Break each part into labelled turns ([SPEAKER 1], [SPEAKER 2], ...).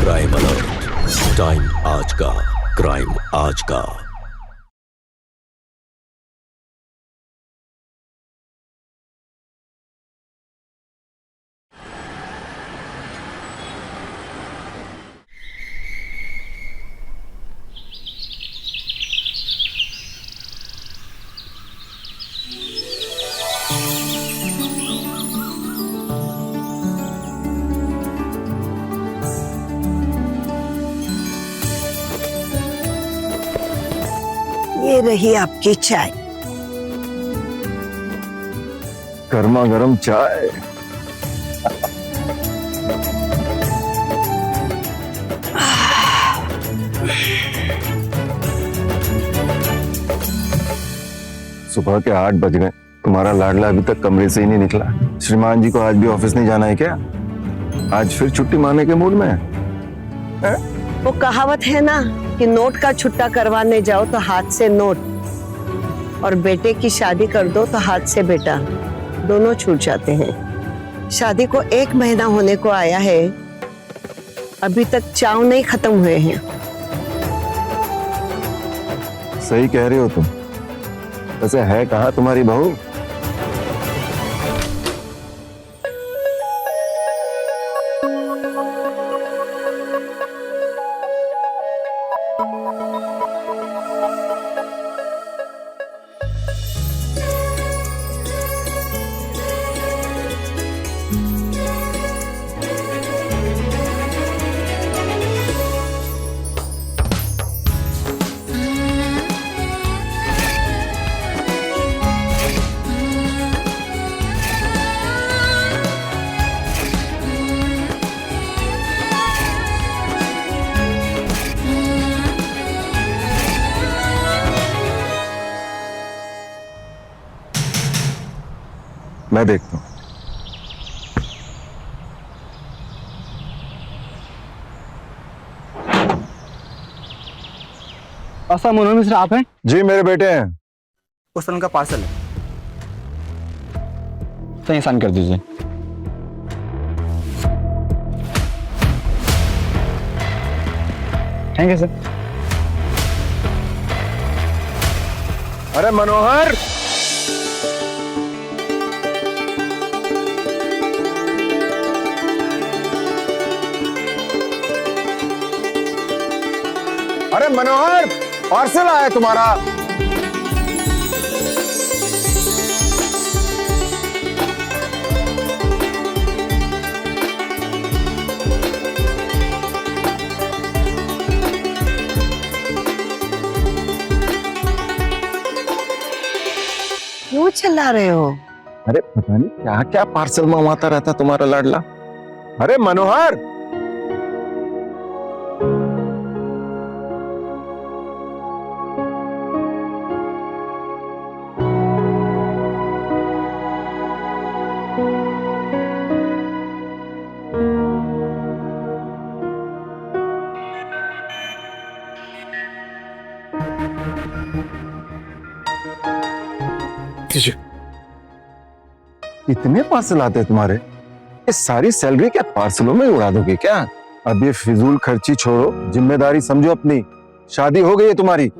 [SPEAKER 1] Crime alert, time आज का, crime आज का।
[SPEAKER 2] ये रही आपकी चाय।
[SPEAKER 3] गर्मा गर्म चाय। सुबह के 8 बज गए, तुम्हारा लाडला अभी तक कमरे से ही नहीं निकला। श्रीमान जी को आज भी ऑफिस नहीं जाना है क्या? आज फिर छुट्टी मारने के मूड में है?
[SPEAKER 2] वो कहावत है ना कि नोट का छुट्टा करवाने जाओ तो हाथ से नोट, और बेटे की शादी कर दो तो हाथ से बेटा, दोनों छूट जाते हैं। शादी को 1 महीना होने को आया है, अभी तक चाव नहीं खत्म हुए हैं।
[SPEAKER 3] सही कह रही हो तुम। वैसे है कहाँ तुम्हारी बहू? मैं देखता हूँ।
[SPEAKER 4] मनोहर मिश्र आप हैं?
[SPEAKER 3] जी मेरे बेटे हैं।
[SPEAKER 4] उस उनका पार्सल है, तो ये साइन कर दीजिए। Thank you sir.
[SPEAKER 3] अरे मनोहर, अरे मनोहर, पार्सल आया तुम्हारा।
[SPEAKER 2] क्यों चिल्ला रहे हो?
[SPEAKER 3] अरे पता नहीं क्या क्या पार्सल मंगवाता रहता तुम्हारा लाडला। अरे मनोहर, इतने पार्सल आते हैं तुम्हारे? ये सारी सैलरी क्या पार्सलों में उड़ा दोगे क्या? अब ये फिजूल खर्ची छोड़ो, जिम्मेदारी समझो अपनी। शादी हो गई है तुम्हारी।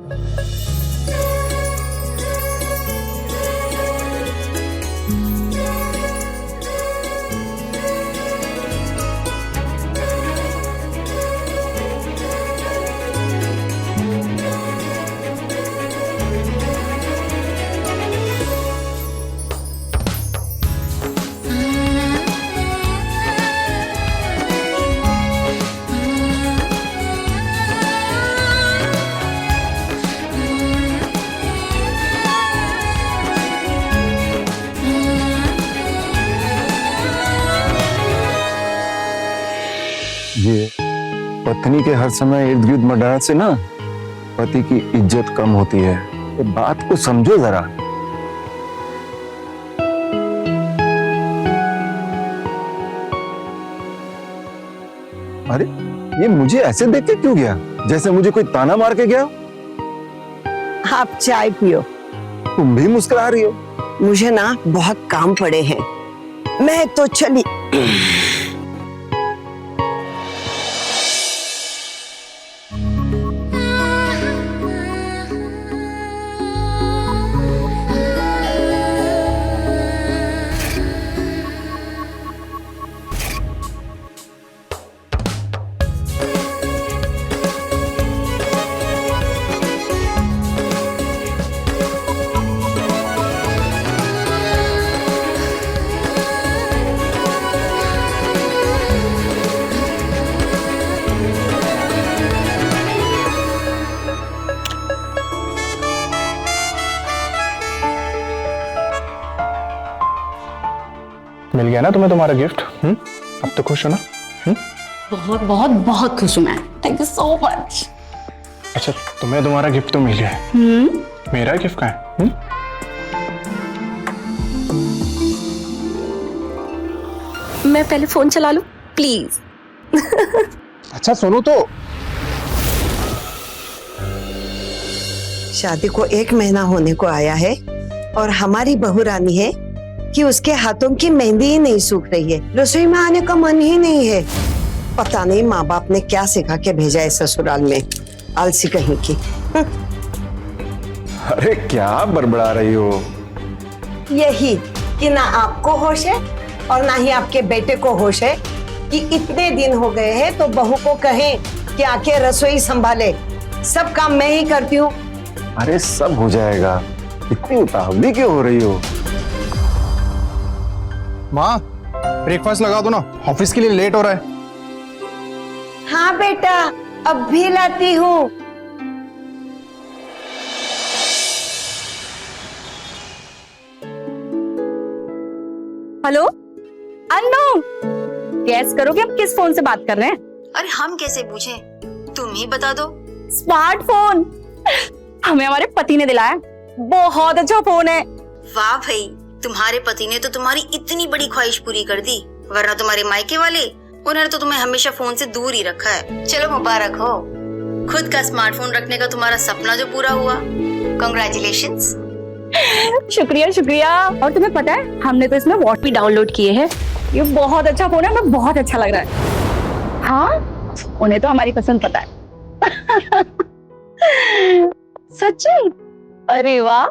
[SPEAKER 3] ये पत्नी के हर समय इर्द गिर्द मडाने से ना पति की इज्जत कम होती है। ये बात को समझो जरा। अरे ये मुझे ऐसे देख के क्यों गया, जैसे मुझे कोई ताना मार के गया?
[SPEAKER 2] आप चाय पियो।
[SPEAKER 3] तुम भी मुस्कुरा रही हो।
[SPEAKER 2] मुझे ना बहुत काम पड़े हैं, मैं तो चली।
[SPEAKER 5] मिल गया ना तुम्हें तुम्हारा गिफ्ट? अब तो खुश हो ना?
[SPEAKER 6] बहुत बहुत बहुत खुश हूँ मैं। Thank you so much.
[SPEAKER 5] अच्छा, तुम्हें तुम्हारा गिफ्ट तो मिल गया है, मेरा गिफ्ट कहाँ है?
[SPEAKER 6] मैं पहले फोन चला लूं प्लीज।
[SPEAKER 5] अच्छा सुनो तो।
[SPEAKER 2] शादी को 1 महीना होने को आया है और हमारी बहू रानी है कि उसके हाथों की मेहंदी ही नहीं सूख रही है, रसोई में आने का मन ही नहीं है। पता नहीं माँ बाप ने क्या सिखा के भेजा है ससुराल में, आलसी कहीं की।
[SPEAKER 3] अरे क्या बड़बड़ा रही हो?
[SPEAKER 2] यही कि ना आपको होश है और ना ही आपके बेटे को होश है कि इतने दिन हो गए हैं तो बहू को कहें कि आके रसोई संभाले, सब काम मैं ही करती हूँ।
[SPEAKER 3] अरे सब हो जाएगा, इतनी उतावली क्यों हो रही हो?
[SPEAKER 5] माँ, ब्रेकफास्ट लगा दो ना, ऑफिस के लिए लेट हो रहा है।
[SPEAKER 2] हाँ बेटा, अब भी लाती हूँ।
[SPEAKER 6] हेलो अन्नू, गैस करोगे हम किस फोन से बात कर रहे हैं?
[SPEAKER 7] अरे हम कैसे पूछें, तुम ही बता दो।
[SPEAKER 6] स्मार्टफोन हमें हमारे पति ने दिलाया, बहुत अच्छा फोन है।
[SPEAKER 7] वाह भाई, तुम्हारे पति ने तो तुम्हारी इतनी बड़ी ख्वाहिश पूरी कर दी, वरना तुम्हारे मायके वाले उन्होंने तो तुम्हें हमेशा फोन से दूर ही रखा है। चलो मुबारक हो, खुद का स्मार्टफोन रखने का तुम्हारा सपना जो पूरा हुआ। कांग्रेचुलेशंस।
[SPEAKER 6] शुक्रिया शुक्रिया। और तुम्हें पता है हमने तो इसमें वॉट भी डाउनलोड किए हैं। ये बहुत अच्छा फोन है, हमें बहुत अच्छा लग रहा है। हाँ, उन्हें तो हमारी पसंद पता है। सच्ची? अरे वाह।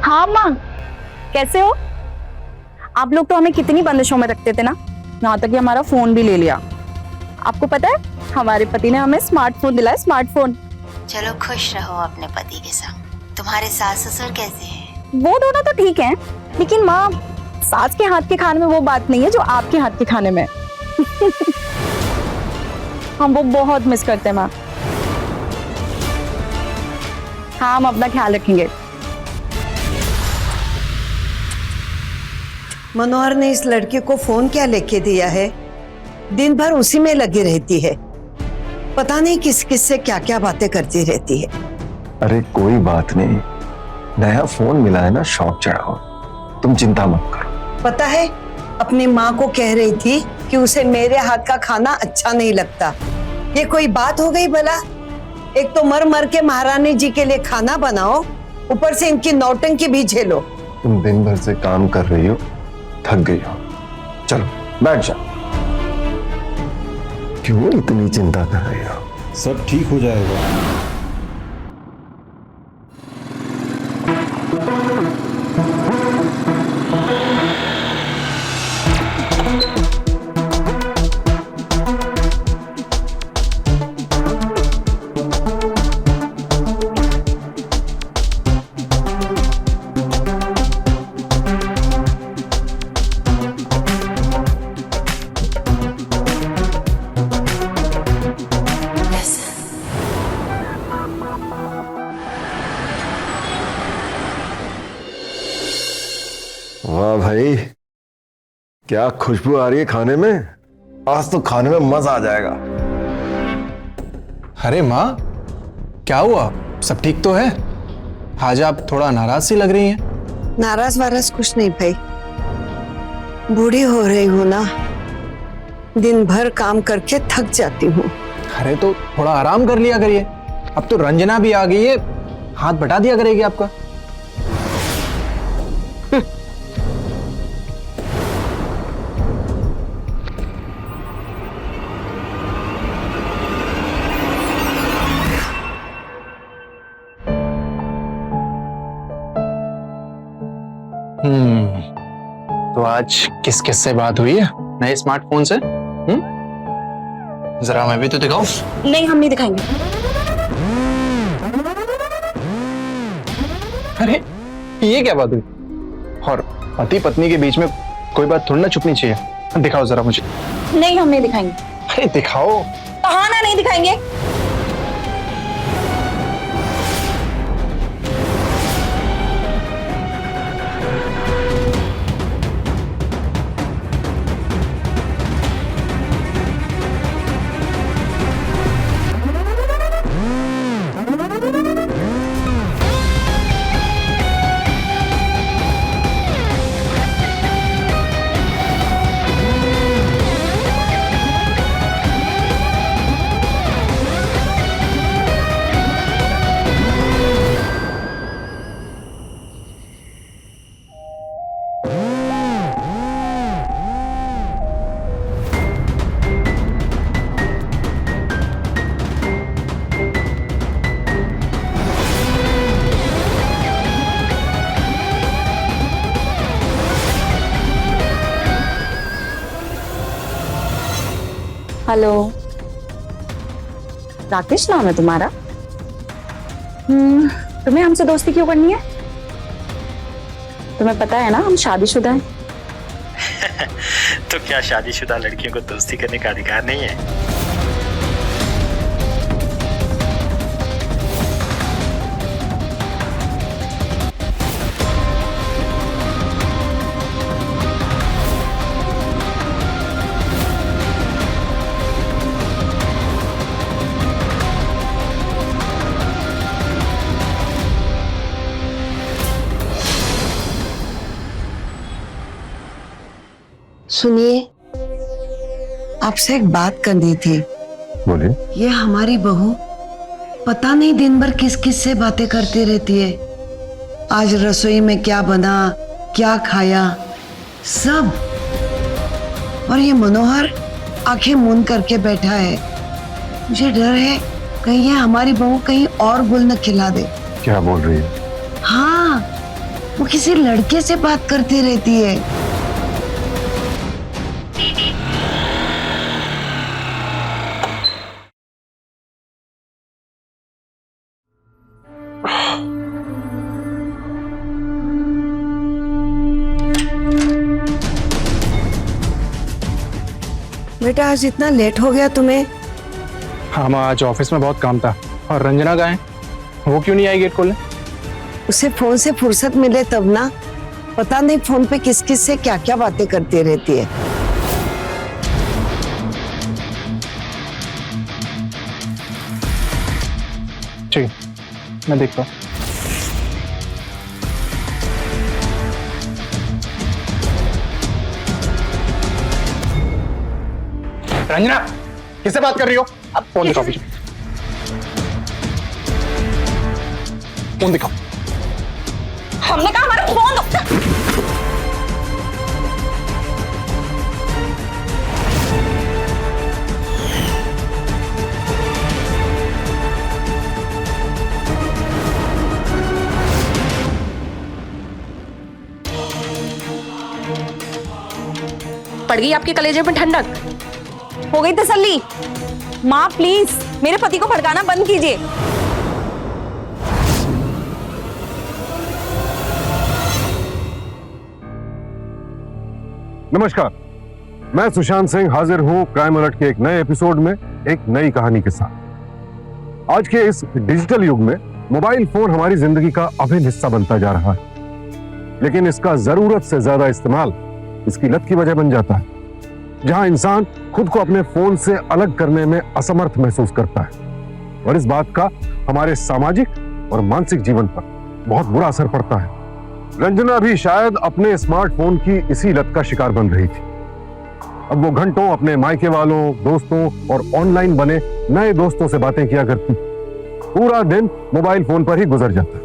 [SPEAKER 6] हाँ माँ, कैसे हो? आप लोग तो हमें कितनी बंदिशों में रखते थे ना, यहाँ तक कि हमारा फोन भी ले लिया। आपको पता है हमारे पति ने हमें स्मार्टफोन दिलाया, स्मार्टफोन।
[SPEAKER 7] चलो खुश रहो अपने पति के संग। तुम्हारे सास ससुर कैसे हैं?
[SPEAKER 6] वो दोनों तो ठीक हैं, लेकिन माँ, सास के हाथ के खाने में वो बात नहीं है जो आपके हाथ के खाने में। हम वो बहुत मिस करते हैं माँ। हाँ, हम अपना ख्याल रखेंगे।
[SPEAKER 2] मनोहर ने इस लड़के को फोन क्या लेके दिया है? दिन भर उसी में लगी रहती है, पता नहीं किस किस से क्या क्या बातें करती रहती है।
[SPEAKER 3] अरे कोई बात नहीं, नया फोन मिला है ना, शौक चढ़ाओ, तुम चिंता मत करो।
[SPEAKER 2] पता है, अपनी माँ को कह रही थी कि उसे मेरे हाथ का खाना अच्छा नहीं लगता। ये कोई बात हो गई भला? एक तो मर मर के महारानी जी के लिए खाना बनाओ, ऊपर से इनकी नौटंकी भी झेलो।
[SPEAKER 3] तुम दिन भर से काम कर रही हो, थक गई हो, चलो बैठ जाओ। क्यों इतनी चिंता कर रही हो?
[SPEAKER 1] सब ठीक हो जाएगा।
[SPEAKER 3] वाह भाई, क्या खुशबू आ रही है खाने में। आज तो खाने में मजा आ जाएगा।
[SPEAKER 5] अरे माँ, क्या हुआ? सब ठीक तो है? आज आप थोड़ा नाराज सी लग रही हैं।
[SPEAKER 2] नाराज वाराज कुछ नहीं भाई, बूढ़ी हो रही हूं ना, दिन भर काम करके थक जाती हूँ।
[SPEAKER 5] अरे तो थोड़ा आराम कर लिया करिए। अब तो रंजना भी आ गई है, हाथ बटा दिया करेगी आपका। तो आज किस किस से बात हुई है नए स्मार्टफोन से? जरा मैं भी तो दिखाऊं।
[SPEAKER 6] नहीं, हम नहीं दिखाएंगे।
[SPEAKER 5] अरे ये क्या बात हुई? और पति पत्नी के बीच में कोई बात थोड़ी ना छुपनी चाहिए। दिखाओ जरा मुझे।
[SPEAKER 6] नहीं, हम नहीं दिखाएंगे।
[SPEAKER 5] अरे दिखाओ।
[SPEAKER 6] कहा ना नहीं दिखाएंगे। हेलो, राकेश नाम है तुम्हारा? तुम्हें हमसे दोस्ती क्यों करनी है? तुम्हें पता है ना हम शादीशुदा हैं।
[SPEAKER 8] तो क्या शादीशुदा लड़कियों को दोस्ती करने का अधिकार नहीं है?
[SPEAKER 2] सुनिए, आपसे एक बात करनी थी।
[SPEAKER 3] बोलिए।
[SPEAKER 2] ये हमारी बहू पता नहीं दिन भर किस किस से बातें करती रहती है। आज रसोई में क्या बना, क्या खाया, सब। और ये मनोहर आंखें मूंद करके बैठा है। मुझे डर है कहीं ये हमारी बहू कहीं और गुल न खिला दे।
[SPEAKER 3] क्या बोल रही है?
[SPEAKER 2] हाँ, वो किसी लड़के से बात करती रहती है। बेटा, आज इतना लेट हो गया तुम्हें?
[SPEAKER 5] हाँ माँ, आज ऑफिस में बहुत काम था। और रंजना कहाँ है? वो क्यों नहीं आई गेट खोलने?
[SPEAKER 2] उसे फोन से फुर्सत मिले तब ना। पता नहीं फोन पे किस किस से क्या क्या बातें करती रहती है।
[SPEAKER 5] ठीक, मैं देखता हूँ। रंजना, किससे बात कर रही हो? अब फोन दिखाओ मुझे। फोन दिखाओ।
[SPEAKER 6] हमने कहा हमारा फोन दो। पड़ गई आपके कलेजे में ठंडक? हो गई तसल्ली? माँ प्लीज मेरे पति को भड़काना बंद कीजिए।
[SPEAKER 9] नमस्कार, मैं सुशांत सिंह हाजिर हूं क्राइम अलर्ट के एक नए एपिसोड में एक नई कहानी के साथ। आज के इस डिजिटल युग में मोबाइल फोन हमारी जिंदगी का अभिन्न हिस्सा बनता जा रहा है, लेकिन इसका जरूरत से ज्यादा इस्तेमाल इसकी लत की वजह बन जाता है, जहां इंसान खुद को अपने फोन से अलग करने में असमर्थ महसूस करता है और इस बात का हमारे सामाजिक और मानसिक जीवन पर बहुत बुरा असर पड़ता है। रंजना भी शायद अपने स्मार्टफोन की इसी लत का शिकार बन रही थी। अब वो घंटों अपने मायके वालों, दोस्तों और ऑनलाइन बने नए दोस्तों से बातें किया करती। पूरा दिन मोबाइल फोन पर ही गुजर जाता।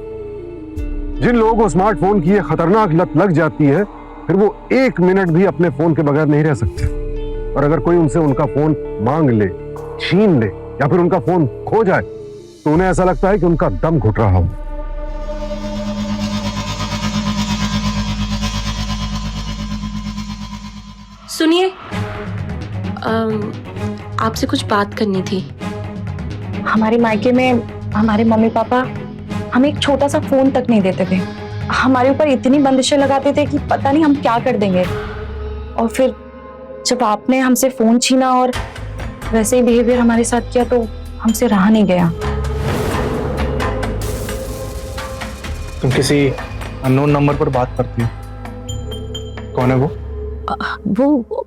[SPEAKER 9] जिन लोगों को स्मार्टफोन की ये खतरनाक लत लग जाती है, फिर वो 1 मिनट भी अपने फोन के बगैर नहीं रह सकते। और अगर कोई उनसे उनका फोन मांग ले, छीन ले या फिर उनका फोन खो जाए तो उन्हें ऐसा लगता है कि उनका दम घुट रहा हो।
[SPEAKER 10] सुनिए, आपसे कुछ बात करनी थी।
[SPEAKER 6] हमारे मायके में हमारे मम्मी पापा हमें एक छोटा सा फोन तक नहीं देते थे। हमारे ऊपर इतनी बंदिशें लगाते थे कि पता नहीं हम क्या कर देंगे। और फिर जब आपने हमसे फोन छीना और वैसे ही बिहेवियर हमारे साथ किया तो हमसे रहा नहीं गया।
[SPEAKER 5] तुम किसी अननोन नंबर पर बात करती हो, कौन है वो?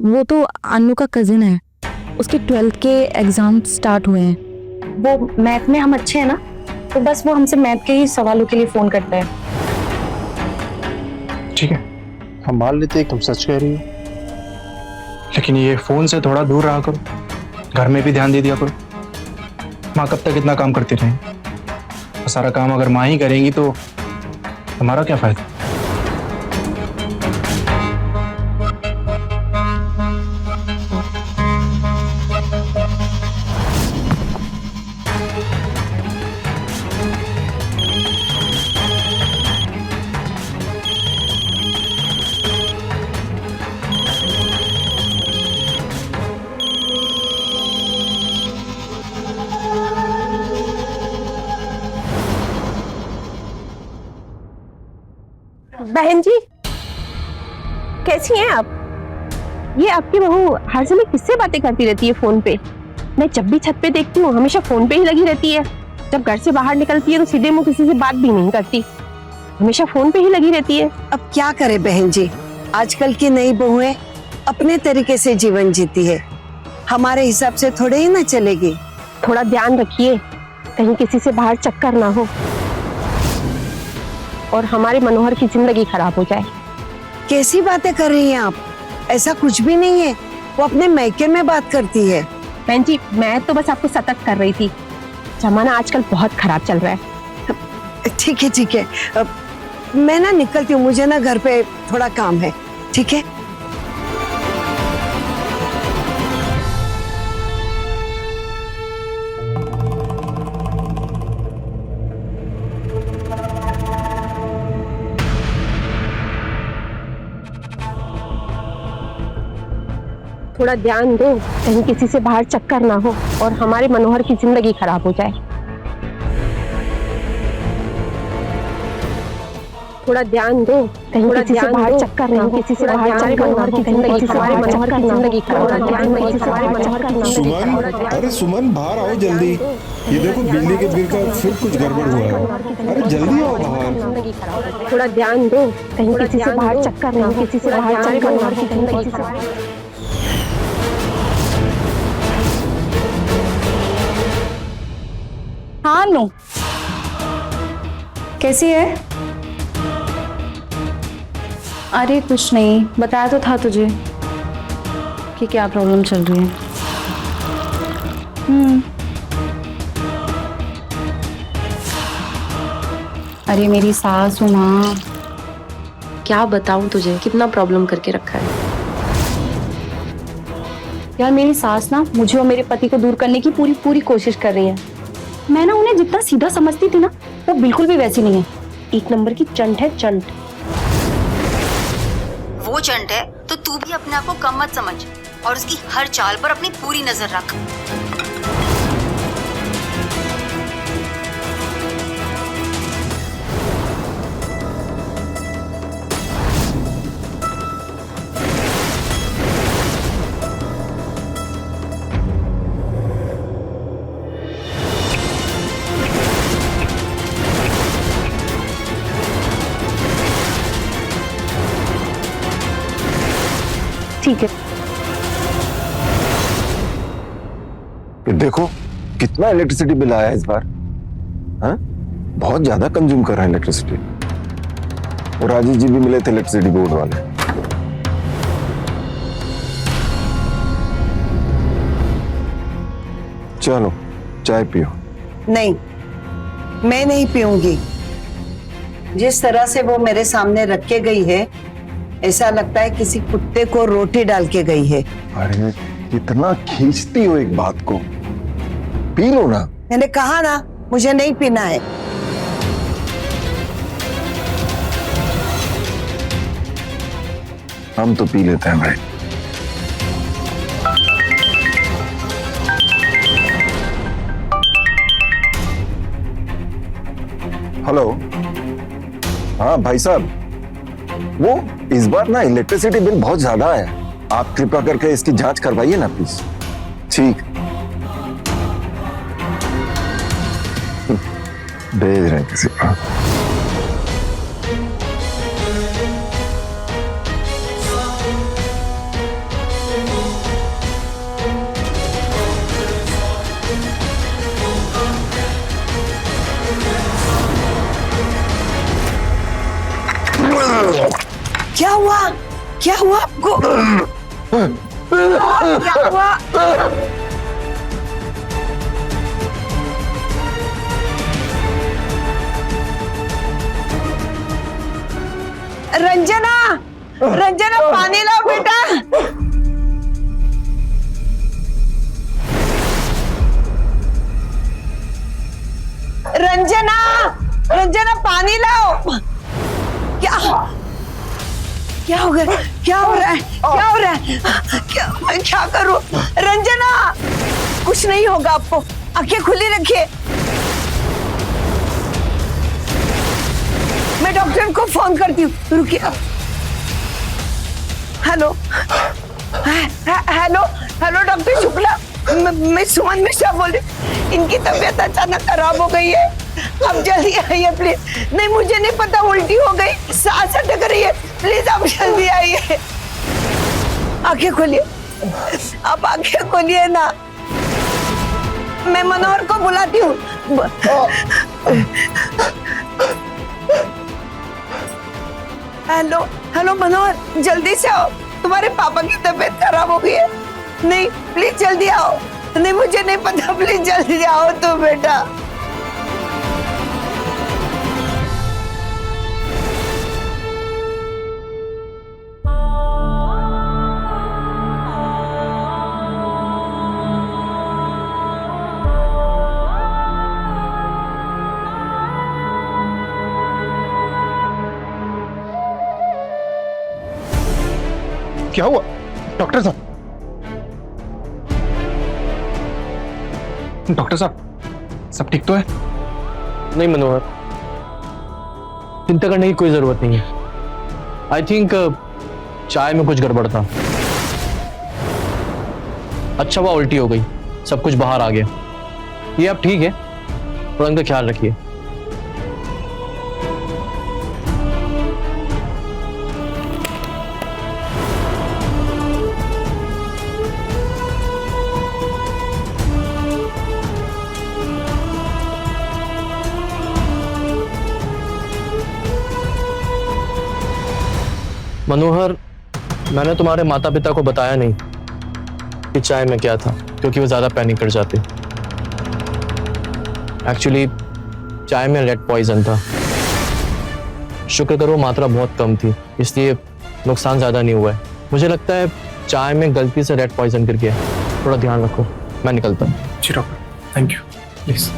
[SPEAKER 6] वो तो अन्नू का कजिन है। उसके 12th के एग्जाम स्टार्ट हुए हैं। वो मैथ में हम अच्छे हैं ना, तो बस वो हमसे मैथ के ही सवालों के लिए फोन करता है।
[SPEAKER 5] ठीक है, हम मान लेते हैं तुम सच कह रही हो, लेकिन ये फोन से थोड़ा दूर रहा करो, घर में भी ध्यान दे दिया करो। माँ कब तक इतना काम करती रहेंगी? सारा काम अगर माँ ही करेंगी तो हमारा क्या फायदा?
[SPEAKER 10] बहन जी, कैसी हैं आप? ये आपकी बहू हर समय किससे बातें करती रहती है फोन पे? मैं जब भी छत पे देखती हूँ हमेशा फोन पे ही लगी रहती है। जब घर से बाहर निकलती है तो सीधे मुंह किसी से बात भी नहीं करती, हमेशा फोन पे ही लगी रहती है।
[SPEAKER 2] अब क्या करे बहन जी, आजकल की नई बहुएं अपने तरीके से जीवन जीती है, हमारे हिसाब से थोड़े ही ना चलेगी।
[SPEAKER 10] थोड़ा ध्यान रखिए, कहीं किसी से बाहर चक्कर ना हो और हमारे मनोहर की जिंदगी खराब हो जाए।
[SPEAKER 2] कैसी बातें कर रही हैं आप? ऐसा कुछ भी नहीं है, वो अपने मैके में बात करती है।
[SPEAKER 10] बहन जी, मैं तो बस आपको सतर्क कर रही थी, जमाना आजकल बहुत खराब चल रहा है।
[SPEAKER 2] ठीक है ठीक है, मैं ना निकलती हूँ, मुझे ना घर पे थोड़ा काम है। ठीक है,
[SPEAKER 10] थोड़ा ध्यान दो, कहीं किसी से बाहर चक्कर ना हो और हमारे मनोहर की जिंदगी खराब हो जाए। थोड़ा ध्यान दो, कहीं किसी से बाहर चक्कर ना हो, किसी से बाहर चक्कर ना हो, कहीं हमारे मनोहर की जिंदगी खराब हो जाए।
[SPEAKER 11] सुमन, अरे सुमन बाहर आओ जल्दी। ये देखो बिजली के बिल का फिर कुछ गड़बड़ हुआ है। अरे जल्दी आओ बाहर।
[SPEAKER 10] थोड़ा ध्यान दो, कहीं किसी से बाहर चक्कर ना हो, किसी से बाहर चक्कर ना हो, जिंदगी खराब।
[SPEAKER 6] हाँ नो, कैसी है? अरे कुछ नहीं, बताया तो था तुझे कि क्या प्रॉब्लम चल रही है। अरे मेरी सास माँ,
[SPEAKER 10] क्या बताऊं तुझे, कितना प्रॉब्लम करके रखा है
[SPEAKER 6] यार। मेरी सास ना मुझे और मेरे पति को दूर करने की पूरी पूरी कोशिश कर रही है। मैं ना उन्हें जितना सीधा समझती थी ना, वो बिल्कुल भी वैसी नहीं है।
[SPEAKER 10] एक नंबर की चंट है, चंट।
[SPEAKER 7] वो चंट है तो तू भी अपने आप को कम मत समझ और उसकी हर चाल पर अपनी पूरी नजर रख।
[SPEAKER 10] ठीक है।
[SPEAKER 3] ये देखो कितना इलेक्ट्रिसिटी बिल आया इस बार। हाँ, बहुत ज्यादा कंज्यूम कर रहा है इलेक्ट्रिसिटी। और राजीव जी भी मिले थे इलेक्ट्रिसिटी बोर्ड वाले। चलो चाय पियो।
[SPEAKER 2] नहीं, मैं नहीं पीऊंगी। जिस तरह से वो मेरे सामने रख के गई है, ऐसा लगता है किसी कुत्ते को रोटी डाल के गई है।
[SPEAKER 3] अरे इतना खींचती हो एक बात को, पी लो ना।
[SPEAKER 2] मैंने कहा ना, मुझे नहीं पीना है।
[SPEAKER 3] हम तो पी लेते हैं भाई। हेलो, हाँ भाई साहब, वो इस बार ना इलेक्ट्रिसिटी बिल बहुत ज्यादा है, आप कृपया करके इसकी जांच करवाइए ना प्लीज। ठीक, भेज रहे हैं किसी को।
[SPEAKER 2] क्या हुआ? क्या हुआ आपको? क्या हुआ? रंजना, रंजना पानी लाओ बेटा। रंजना, रंजना पानी लाओ। क्या क्या हो गया? क्या हो रहा है? क्या हो रहा है? क्या मैं क्या करूं? रंजना, कुछ नहीं होगा आपको, आंखें खुली रखिए। मैं डॉक्टर को फोन करती हूँ, रुकिए। Hello, hello, hello doctor Shukla, मैं सुमन मिश्रा बोल रही। इनकी तबीयत अचानक खराब हो गई है, आप जल्दी आइए प्लीज। नहीं मुझे नहीं पता, उल्टी हो गई, सांस अटक रही है, प्लीज आप जल्दी आइए। आंखें खोलिए, आप आंखें खोलिए ना। मैं मनोहर को बुलाती हूँ। हेलो, हेलो मनोहर, जल्दी से आओ, तुम्हारे पापा की तबीयत खराब हो गई है। नहीं प्लीज जल्दी आओ। नहीं मुझे नहीं पता, प्लीज जल्दी आओ तो बेटा।
[SPEAKER 5] क्या हुआ डॉक्टर साहब? डॉक्टर साहब, सब ठीक तो है?
[SPEAKER 4] नहीं मनोहर, चिंता करने की कोई जरूरत नहीं है। आई थिंक चाय में कुछ गड़बड़ था। अच्छा हुआ उल्टी हो गई, सब कुछ बाहर आ गया। ये अब ठीक है, थोड़ा इनका ख्याल रखिए। मनोहर, मैंने तुम्हारे माता पिता को बताया नहीं कि चाय में क्या था, क्योंकि वो ज्यादा पैनिक कर जाते। एक्चुअली चाय में रेड पॉइजन था। शुक्र करो मात्रा बहुत कम थी, इसलिए नुकसान ज्यादा नहीं हुआ है। मुझे लगता है चाय में गलती से रेड पॉइजन गिर गया। थोड़ा ध्यान रखो, मैं निकलता हूँ।
[SPEAKER 5] जी डॉक्टर, थैंक यू। प्लीज।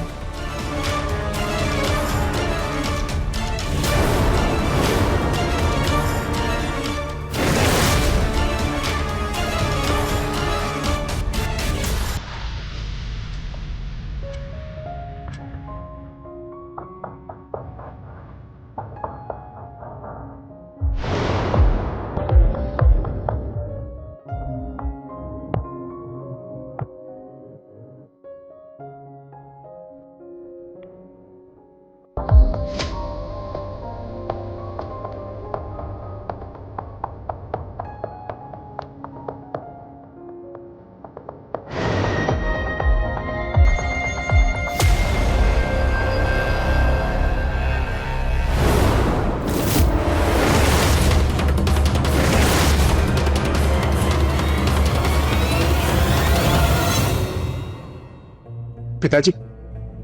[SPEAKER 5] पिताजी,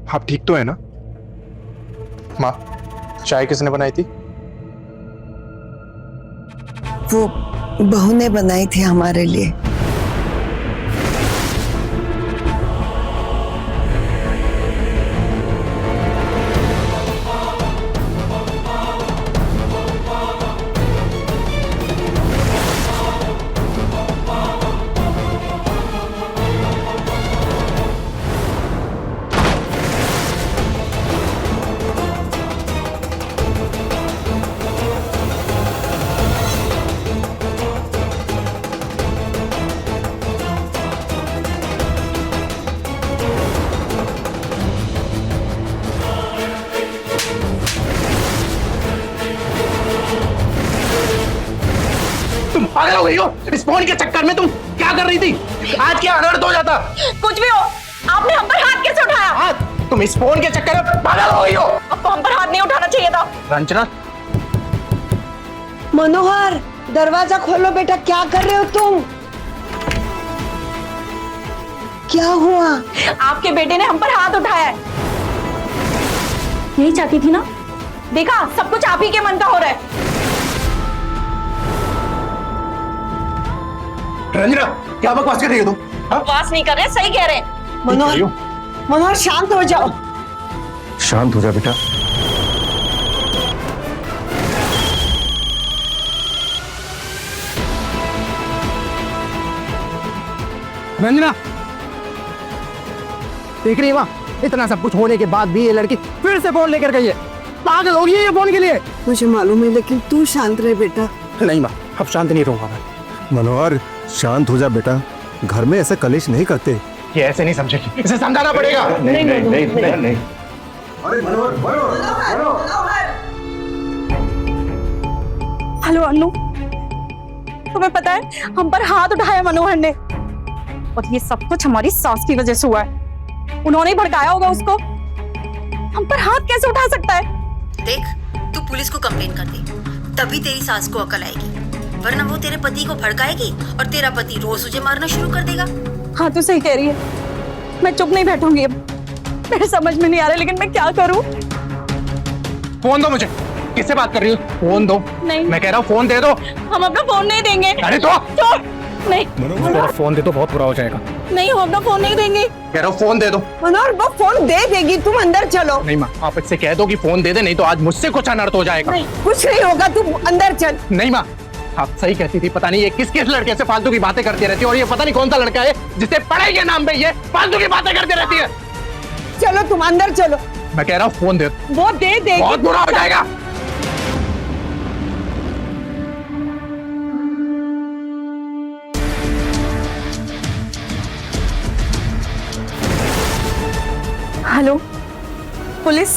[SPEAKER 5] आप ठीक तो है ना? माँ, चाय किसने बनाई थी?
[SPEAKER 2] वो बहू ने बनाई थी हमारे लिए।
[SPEAKER 5] तुम पागल हो गई हो? इस फोन के चक्कर में तुम क्या कर रही थी? आज क्या अनर्थ हो जाता?
[SPEAKER 6] कुछ भी हो, आपने हम पर हाथ कैसे उठाया?
[SPEAKER 5] हाथ? तुम इस फोन के चक्कर में पागल हो गई हो?
[SPEAKER 6] आपको हम पर हाथ नहीं उठाना चाहिए था।
[SPEAKER 5] रंजना,
[SPEAKER 2] मनोहर, दरवाजा खोलो बेटा, क्या कर रहे हो तुम? क्या हुआ?
[SPEAKER 6] आपके बेटे ने हम पर हाथ उठाया है। यही चाहती थी ना? देखा, सब कुछ आप ही के मन का हो रहा है।
[SPEAKER 5] रंजना, क्या बकवास कर रही हो तुम?
[SPEAKER 6] बकवास नहीं कर रहे, सही कह रहे हैं।
[SPEAKER 2] मनोहर, मनोहर शांत हो जाओ।
[SPEAKER 3] शांत हो जा बेटा।
[SPEAKER 12] रंजना, देख रही है वहाँ, इतना सब कुछ होने के बाद भी ये लड़की फिर से फोन लेकर गई है। पागल हो गई है ये फोन के लिए।
[SPEAKER 2] मुझे मालूम है, लेकिन तू शांत रहे बेटा।
[SPEAKER 12] नहीं माँ, अब शांत नहीं रहूंगा मैं।
[SPEAKER 11] मनोहर, शांत हो जा बेटा, घर में ऐसे कलेश नहीं करते।
[SPEAKER 5] ये ऐसे नहीं समझेगी, इसे समझाना पड़ेगा। नहीं।
[SPEAKER 6] हेलो अनु, तुम्हें पता है हम पर हाथ उठाया मनोहर ने, और ये सब कुछ हमारी सास की वजह से हुआ है। उन्होंने ही भड़काया होगा उसको। हम पर हाथ कैसे उठा सकता है?
[SPEAKER 7] देख, तू पुलिस को कंप्लेन कर दे, तभी तेरी सास को अकल आएगी, वरना वो तेरे पति को भड़काएगी और तेरा पति रोज तुझे मारना शुरू कर देगा।
[SPEAKER 6] हाँ, तू सही कह रही है, मैं चुप नहीं बैठूंगी अब। मेरे समझ में नहीं आ रहा, लेकिन मैं क्या करूं?
[SPEAKER 5] फोन दो मुझे। किससे बात कर रही हो? फोन दो।
[SPEAKER 6] नहीं,
[SPEAKER 5] मैं कह रहा हूँ फोन दे दो।
[SPEAKER 6] हम अपना फोन नहीं देंगे।
[SPEAKER 5] अरे तो
[SPEAKER 6] नहीं,
[SPEAKER 12] तेरा फोन दे तो बहुत बुरा हो जाएगा।
[SPEAKER 6] नहीं, हम अपना फोन नहीं देंगे।
[SPEAKER 5] कह रहा हूँ फोन दे दो।
[SPEAKER 2] मनोहर, वो फोन दे देगी, तुम अंदर चलो।
[SPEAKER 5] नहीं माँ, आप इससे कह दो कि फोन दे दे, नहीं तो आज मुझसे कुछ अनर्थ हो जाएगा।
[SPEAKER 6] नहीं,
[SPEAKER 2] कुछ नहीं होगा, तुम अंदर चल।
[SPEAKER 5] नहीं माँ, आप सही कहती थी, पता नहीं ये किस किस लड़के से फालतू की बातें करती रहती है, और ये पता नहीं कौन सा लड़का है जिसे पढ़ाई के नाम पे ये फालतू की बातें करती रहती है।
[SPEAKER 2] चलो तुम अंदर चलो।
[SPEAKER 5] मैं कह रहा हूँ फोन दे दो।
[SPEAKER 6] वो दे देगी।
[SPEAKER 5] बहुत बुरा हो जाएगा।
[SPEAKER 6] Hello police.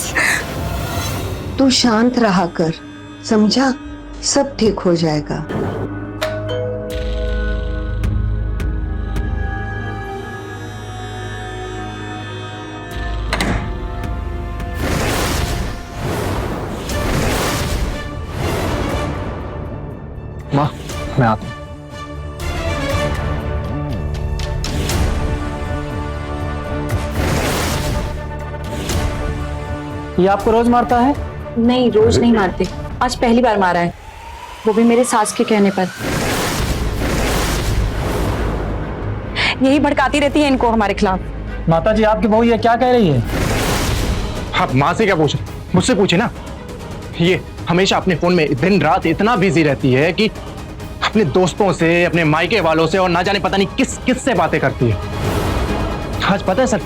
[SPEAKER 2] तू शांत रहा कर, समझा? सब ठीक हो जाएगा।
[SPEAKER 5] माँ, मैं आता हूँ।
[SPEAKER 12] ये आपको रोज मारता है?
[SPEAKER 6] नहीं, रोज नहीं मारते, आज पहली बार मारा है, वो भी मेरे सास के कहने पर। यही भड़काती रहती है इनको हमारे खिलाफ।
[SPEAKER 12] माता जी, आपकी बहू ये क्या कह रही है?
[SPEAKER 5] आप माँ से क्या पूछे? मुझसे पूछे ना। ये हमेशा अपने फोन में दिन रात इतना बिजी रहती है कि अपने दोस्तों से, अपने मायके वालों से, और ना जाने पता नहीं किस किस से बातें करती है। आज पता है सर,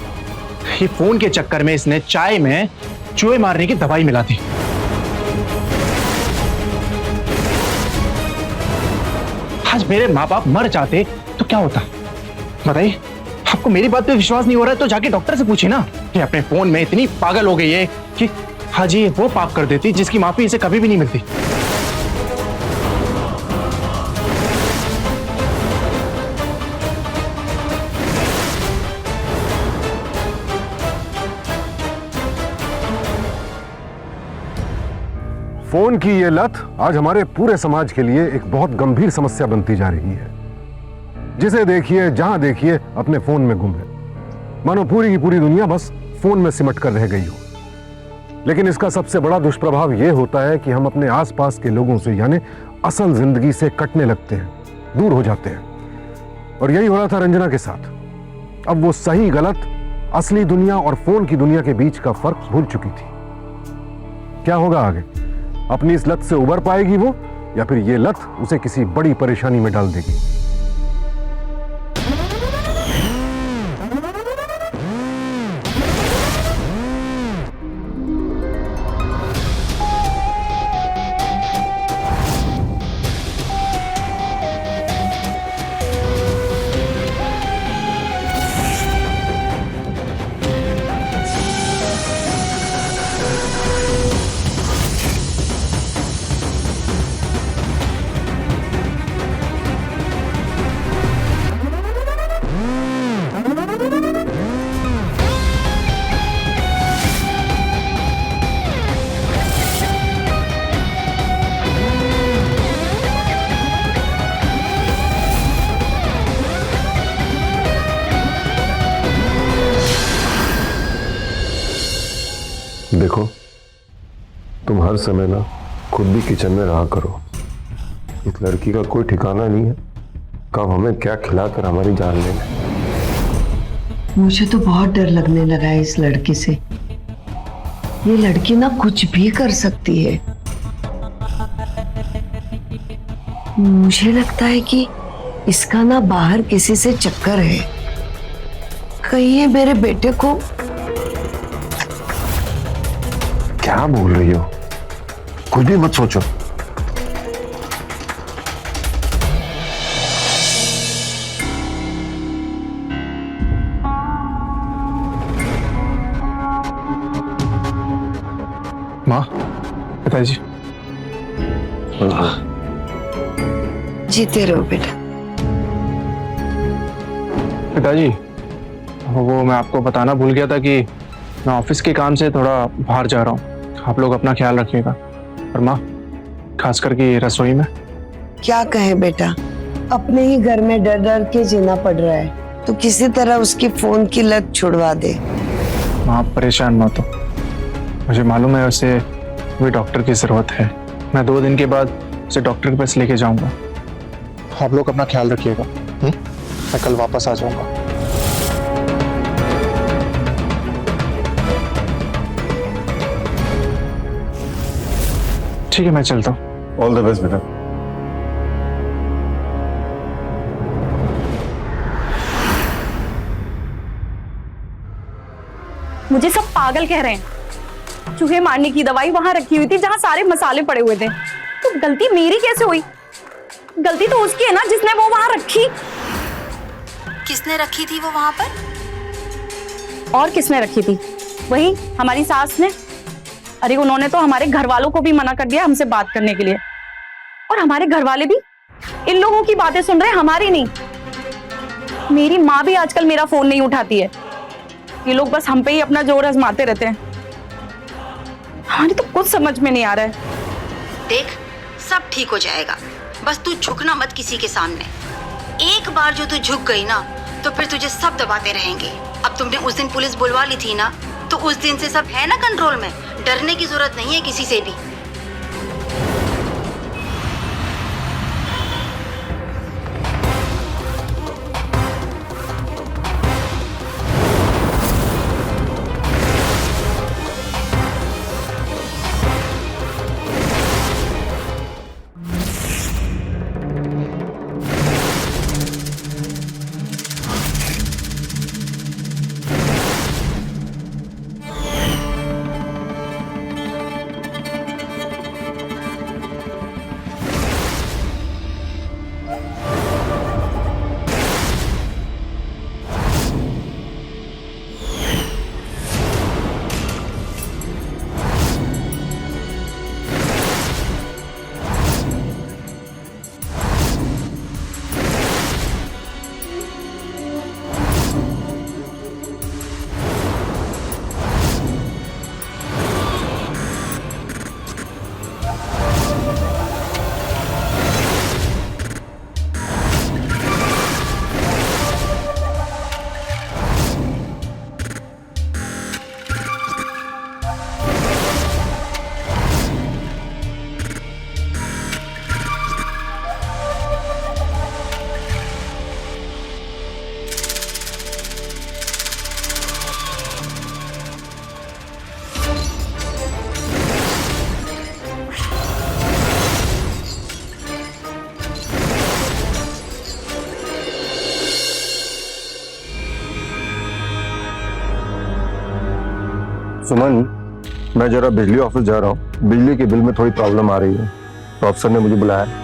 [SPEAKER 5] ये फोन के चक्कर में इसने चाय में चूहे मारने की दवाई मिला थी। आज मेरे माँ बाप मर जाते तो क्या होता बताइए? आपको मेरी बात पे विश्वास नहीं हो रहा है तो जाके डॉक्टर से पूछिए ना। ये अपने फोन में इतनी पागल हो गई है कि आज ये वो पाप कर देती जिसकी माफी इसे कभी भी नहीं मिलती।
[SPEAKER 9] फोन की ये लत आज हमारे पूरे समाज के लिए एक बहुत गंभीर समस्या बनती जा रही है। जिसे देखिए, जहां देखिए, अपने फोन में गुम है। मानो पूरी की पूरी दुनिया बस फोन में सिमट कर रह गई हो। लेकिन इसका सबसे बड़ा दुष्प्रभाव यह होता है कि हम अपने आसपास के लोगों से यानी असल जिंदगी से कटने लगते हैं, दूर हो जाते हैं। और यही हो रहा था रंजना के साथ। अब वो सही गलत, असली दुनिया और फोन की दुनिया के बीच का फर्क भूल चुकी थी। क्या होगा आगे? अपनी इस लत से उबर पाएगी वो, या फिर ये लत उसे किसी बड़ी परेशानी में डाल देगी?
[SPEAKER 3] देखो, तुम हर समय ना खुद भी किचन में रहा करो। इस लड़की का कोई ठिकाना नहीं है, कब हमें क्या खिलाकर हमारी जान ले ले।
[SPEAKER 2] मुझे तो बहुत डर लगने लगा है इस लड़की से। ये लड़की ना कुछ भी कर सकती है। मुझे लगता है कि इसका ना बाहर किसी से चक्कर है। कहीं ये मेरे बेटे को।
[SPEAKER 3] क्या बोल रही हो? कुछ भी मत सोचो।
[SPEAKER 5] माँ, पिताजी।
[SPEAKER 2] जीते रहो बेटा।
[SPEAKER 5] पिताजी, वो मैं आपको बताना भूल गया था कि मैं ऑफिस के काम से थोड़ा बाहर जा रहा हूँ। आप लोग अपना ख्याल रखिएगा। और माँ, खास करके रसोई में।
[SPEAKER 2] क्या कहे बेटा, अपने ही घर में डर डर के जीना पड़ रहा है, तो किसी तरह उसकी फोन की लत छुड़वा दे।
[SPEAKER 5] माँ, आप परेशान मत हो। मुझे मालूम है उसे भी डॉक्टर की जरूरत है। मैं 2 दिन के बाद उसे डॉक्टर के पास लेके जाऊंगा। आप लोग अपना ख्याल रखिएगा। मैं कल वापस आ जाऊंगा। ठीक है, मैं चलता हूँ।
[SPEAKER 3] ऑल द बेस्ट बेटा।
[SPEAKER 6] मुझे सब पागल कह रहे हैं। चूहे मारने की दवाई वहां रखी हुई थी जहां सारे मसाले पड़े हुए थे। तो गलती मेरी कैसे हुई? गलती तो उसकी है ना जिसने वो वहां रखी।
[SPEAKER 7] किसने रखी थी वो वहां पर?
[SPEAKER 6] और किसने रखी थी? वही हमारी सास ने। अरे उन्होंने तो हमारे घर वालों को भी मना कर दिया हमसे बात करने के लिए। और हमारे घर वाले भी इन लोगों की बातें सुन रहे हैं, हमारी नहीं। मेरी माँ भी आजकल मेरा फोन नहीं उठाती है। ये लोग बस हम पे ही अपना जोर आजमाते रहते हैं। हमें तो कुछ समझ में नहीं आ रहा है।
[SPEAKER 7] देख, सब ठीक हो जाएगा, बस तू झुकना मत किसी के सामने। एक बार जो तू झुक गई ना, तो फिर तुझे सब दबाते रहेंगे। अब तुमने उस दिन पुलिस बुलवा ली थी ना, तो उस दिन से सब है ना कंट्रोल में। डरने की जरूरत नहीं है किसी से भी।
[SPEAKER 3] सुमन, मैं जरा बिजली ऑफिस जा रहा हूँ, बिजली के बिल में थोड़ी प्रॉब्लम आ रही है, तो अफसर ने मुझे बुलाया।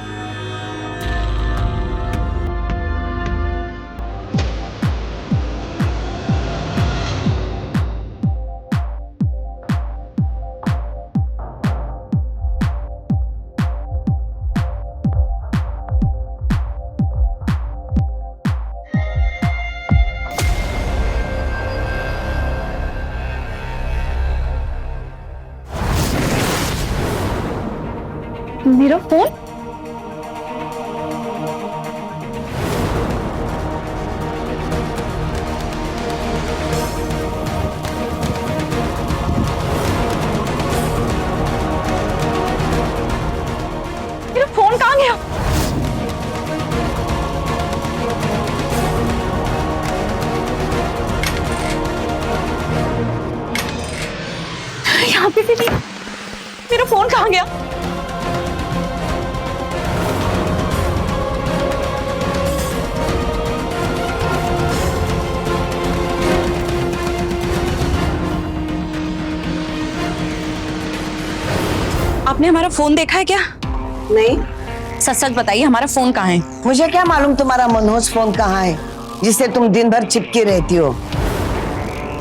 [SPEAKER 6] मेरा फोन? मेरा फोन कहाँ गया? यहाँ पे भी नहीं। मेरा फोन कहाँ गया? आपने हमारा फोन देखा है क्या?
[SPEAKER 2] नहीं।
[SPEAKER 6] सच सच बताइए, हमारा फोन कहाँ है?
[SPEAKER 2] मुझे क्या मालूम तुम्हारा मनोज फोन कहाँ है जिसे तुम दिन भर चिपकी रहती हो।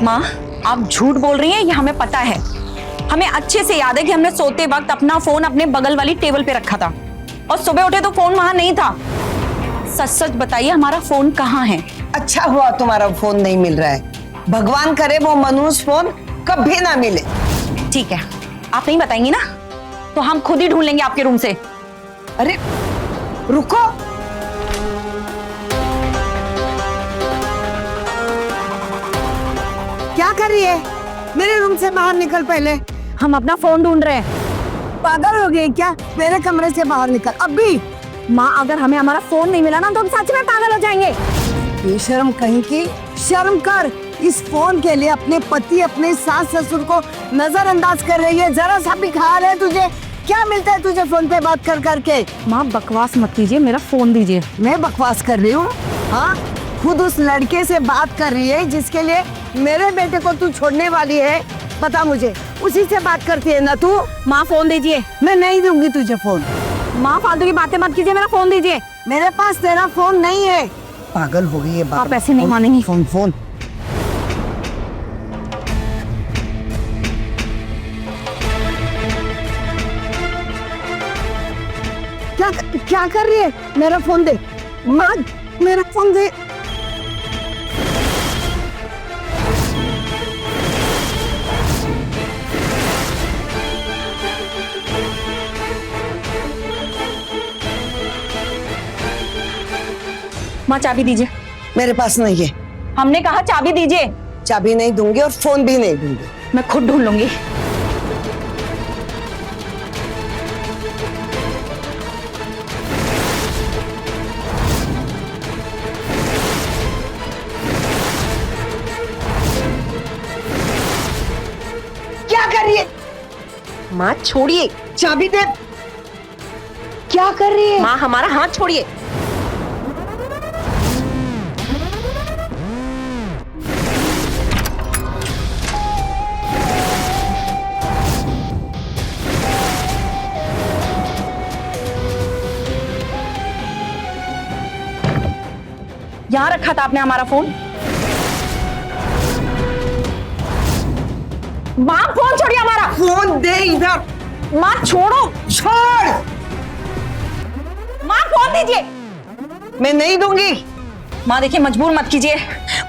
[SPEAKER 6] माँ, आप झूठ बोल रही हैं, ये हमें पता है। हमें अच्छे से याद है कि हमने सोते वक्त अपना फोन अपने बगल वाली टेबल पे रखा था और सुबह उठे तो फोन वहां नहीं था। सच सच बताइए, हमारा फोन कहाँ है?
[SPEAKER 2] अच्छा हुआ तुम्हारा फोन नहीं मिल रहा है, भगवान करे वो मनोज फोन कभी ना मिले।
[SPEAKER 6] ठीक है, आप नहीं बताएंगी ना तो हम खुद ही ढूंढ लेंगे आपके रूम से।
[SPEAKER 2] अरे रुको, क्या कर रही है? मेरे रूम से बाहर निकल पहले।
[SPEAKER 6] हम अपना फोन ढूंढ रहे हैं।
[SPEAKER 2] पागल हो गई क्या? मेरे कमरे से बाहर निकल अभी।
[SPEAKER 6] माँ, अगर हमें हमारा फोन नहीं मिला ना तो हम सच में पागल हो जाएंगे।
[SPEAKER 2] बेशर्म कहीं की, शर्म कर। इस फोन के लिए अपने पति, अपने सास ससुर को नजरअंदाज कर रही है। जरा सा भी ख्याल है तुझे? क्या मिलता है तुझे फोन पे बात कर करके?
[SPEAKER 6] माँ, बकवास मत कीजिए, मेरा फोन दीजिए।
[SPEAKER 2] मैं बकवास कर रही हूँ? हाँ, खुद उस लड़के से बात कर रही है जिसके लिए मेरे बेटे को तू छोड़ने वाली है। पता मुझे, उसी से बात करती है ना तू?
[SPEAKER 6] माँ, फोन दीजिए।
[SPEAKER 2] मैं नहीं दूंगी तुझे फोन।
[SPEAKER 6] माँ, फालतू की बातें मत कीजिए, मेरा फोन दीजिए।
[SPEAKER 2] मेरे पास तेरा फोन नहीं है। पागल हो गई है बाप।
[SPEAKER 6] आप ऐसे नहीं मानेंगी।
[SPEAKER 2] फोन फोन क्या कर रही है? मेरा फोन दे माँ, मेरा फोन दे।
[SPEAKER 6] माँ, चाबी दीजिए।
[SPEAKER 2] मेरे पास नहीं है।
[SPEAKER 6] हमने कहा चाबी दीजिए।
[SPEAKER 2] चाबी नहीं दूंगी और फोन भी नहीं दूंगी।
[SPEAKER 6] मैं खुद ढूंढ लूंगी।
[SPEAKER 2] क्या कर रही है?
[SPEAKER 10] माँ छोड़िए।
[SPEAKER 2] चाबी दे। क्या कर रही है?
[SPEAKER 10] माँ, हमारा हाथ छोड़िए।
[SPEAKER 6] यहाँ रखा था आपने हमारा फोन। माँ, फोन छोड़िए हमारा।
[SPEAKER 2] फोन दे इधर।
[SPEAKER 6] माँ, छोड़ो।
[SPEAKER 2] छोड़।
[SPEAKER 6] माँ, फोन दीजिए।
[SPEAKER 2] मैं नहीं दूंगी।
[SPEAKER 6] माँ देखिए, मजबूर मत कीजिए,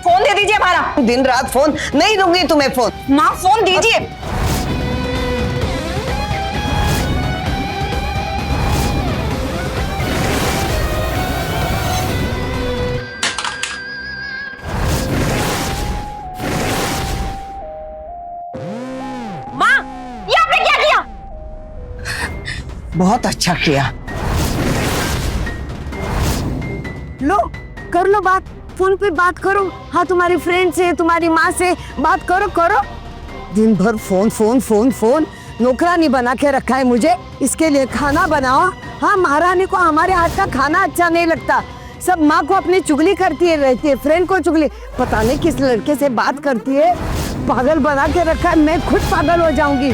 [SPEAKER 6] फोन दे दीजिए हमारा।
[SPEAKER 2] दिन रात फोन नहीं दूंगी तुम्हें फोन।
[SPEAKER 6] माँ, फोन दीजिए। माँ, ये आपने क्या किया?
[SPEAKER 2] बहुत अच्छा किया। लो, कर लो बात। फोन पे बात करो। हाँ, तुम्हारी फ्रेंड से, तुम्हारी माँ से बात करो करो। दिन भर फोन फोन फोन फोन। नौकरानी बना के रखा है मुझे, इसके लिए खाना बनाओ। हाँ, महारानी को हमारे हाथ का खाना अच्छा नहीं लगता। सब माँ को अपनी चुगली करती है रहती है, फ्रेंड को चुगली। पता नहीं किस लड़के से बात करती है। पागल बना के रखा है, मैं खुद पागल हो जाऊंगी।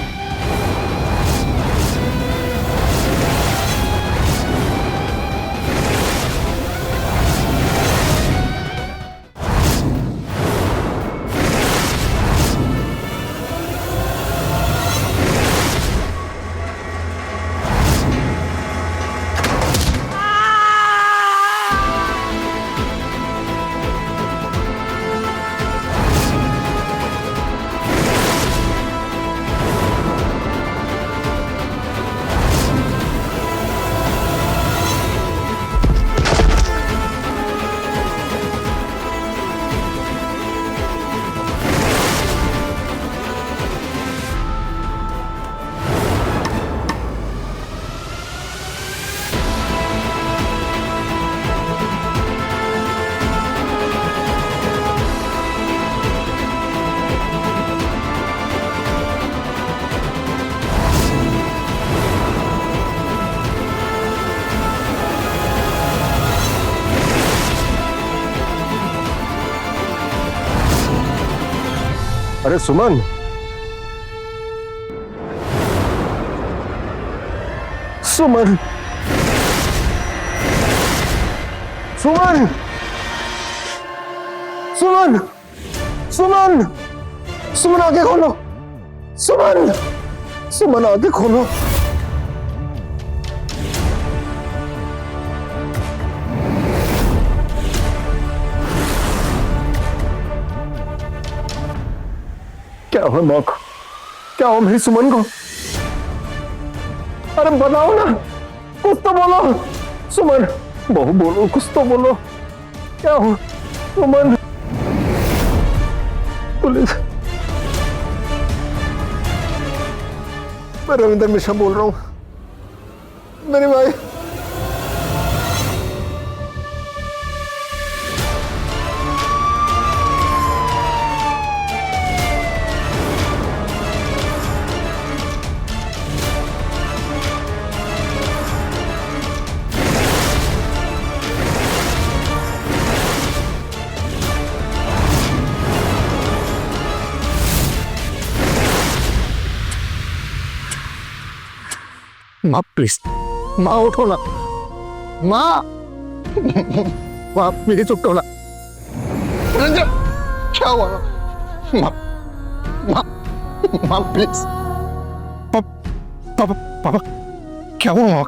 [SPEAKER 9] अरे सुमन, सुमन, सुमन, सुमन, सुमन, सुमन आंखें खोलो, सुमन, सुमन आंखें खोलो। क्या हो माँ को? क्या हो मेरी सुमन को? अरे बताओ ना, कुछ तो बोलो सुमन, बहू बोलो, कुछ तो बोलो, क्या हो सुमन? पुलिस, मैं रविंदर मिश्रा बोल रहा हूं, मेरी भाई।
[SPEAKER 12] माँ प्लीज, माँ उठो ना, माँ, माँ प्लीज उठो ना। क्या हुआ माँ? माँ, माँ प्लीज, पापा, पापा, क्या हुआ माँ?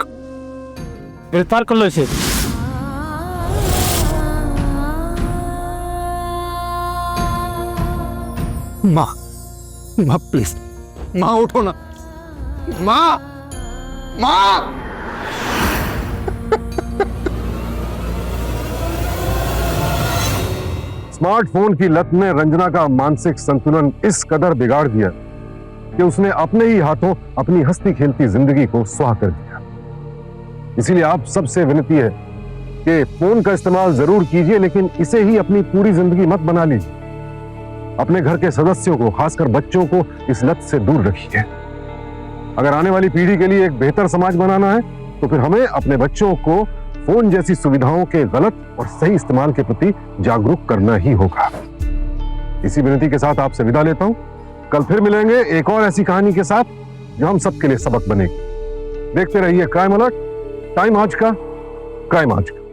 [SPEAKER 12] गिरफ्तार कर लो इसे। माँ, माँ प्लीज, माँ उठो ना, माँ, माँ।
[SPEAKER 9] स्मार्टफोन की लत ने रंजना का मानसिक संतुलन इस कदर बिगाड़ दिया कि उसने अपने ही हाथों अपनी हंसती खेलती जिंदगी को सुहा कर दिया। इसीलिए आप सबसे विनती है कि फोन का इस्तेमाल जरूर कीजिए, लेकिन इसे ही अपनी पूरी जिंदगी मत बना लीजिए। अपने घर के सदस्यों को, खासकर बच्चों को इस लत से दूर रखिए। अगर आने वाली पीढ़ी के लिए एक बेहतर समाज बनाना है तो फिर हमें अपने बच्चों को फोन जैसी सुविधाओं के गलत और सही इस्तेमाल के प्रति जागरूक करना ही होगा। इसी विनती के साथ आपसे विदा लेता हूं। कल फिर मिलेंगे एक और ऐसी कहानी के साथ जो हम सबके लिए सबक बनेगी। देखते रहिए क्राइम अलर्ट, टाइम आज का, क्राइम आज का।